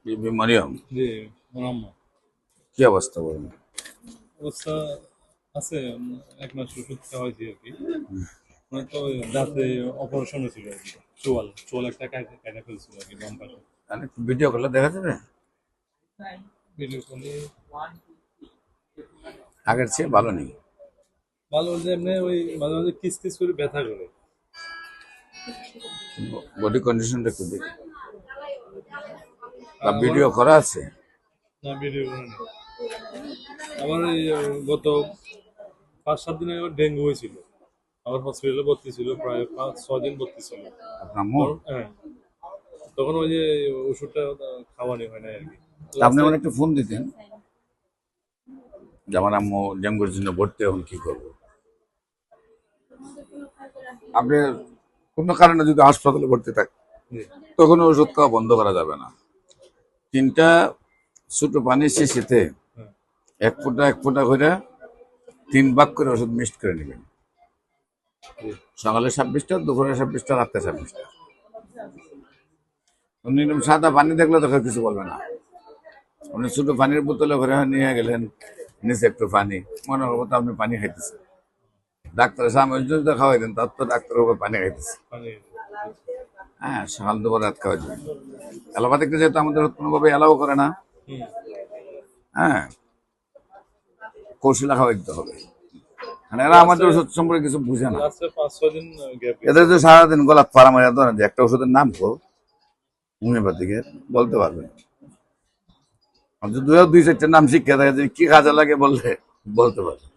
বিবি মারিয়াম, জি, আমার আম্মা। কি অবস্থা বলেন? অবস্থা আছে, ১ মাস ওষুধ খাওয়া হয়েছে আর কি। মানে তো ওই দাঁতে অপারেশন হয়েছিল আর কি। চোয়াল একটা কাইটা ফেলছিল আর কি বাম পাশে। আর একটু ভিডিও করলে দেখা যাবে। ভিডিও কলে আগের চেয়ে ভালো নেই। ভালো যে এমনি ওই মাঝে মাঝে কিস করে ব্যথা করে। বডি কন্ডিশনটা একটু দেখি, বা আর আমার ভিডিও করা আছে। না, ভিডিও করে নেই। আমার এই গত ৫-৭ দিন আগে ডেঙ্গু হয়েছিল। আমার হসপিটালে ভর্তি ছিল, প্রায় ৫-৬ দিন ভর্তি ছিল। আপনার মন, হ্যাঁ, তখন ওই যে ওষুধটা খাওয়ানি হয় না আর কি। আপনি লাস্টে আমার একটু ফোন দিতেন যে আমার আম্মু ডেঙ্গুর জন্য ভর্তি, এখন কি করবো। আপনি কোনো কারণে যদি হাসপাতালে ভর্তি থাকে তখন ওষুধ খাওয়া বন্ধ করা যাবে না। 3টা ছোট পানির শিশিতে হ্যাঁ, 1 ফোঁটা করে 3 ভাগ করে ওষুধ মিক্সড করে নেবেন। জি, সকালে 26টা, দুপুরে 26টা, রাতে 26টা। উনি এরকম সাদা পানি দেখলে তো কেউ কিছু বলবে না। উনি ছোট পানির বোতলে করে নিয়ে গেলেন, নিচে একটু পানি, মনে করবো তো আপনি পানি খাইতেছেন। ডাক্তারের সামনে যদি খাওয়াই দেন তার তো ডাক্তারের উপর পানি খাইতেছে। পানি। হ্যাঁ, সকাল দুপুর রাত খাওয়াই দেবেন। অ্যালোপ্যাথিকটা যেহেতু আমাদের কোনোভাবে অ্যালাউ করে না, হুম, হ্যাঁ, কৌশলে খাওয়াই দিতে হবে। মানে এরা আমাদের লাস্টে ওষুধ সম্পর্কে কিছু বুঝে না। লাস্টে ৫-৬ দিন গ্যাপ গেছে। এদের যে সারাদিন গোলাপ পাড়া মারা ধরেন যে একটা ওষুধের নাম কো হোমিওপ্যাথিকের বলতে পারবে, আর যদি 2-4টা নাম শিক্ষা থাকে যে কি কাজে লাগে বললে বলতে পারবে।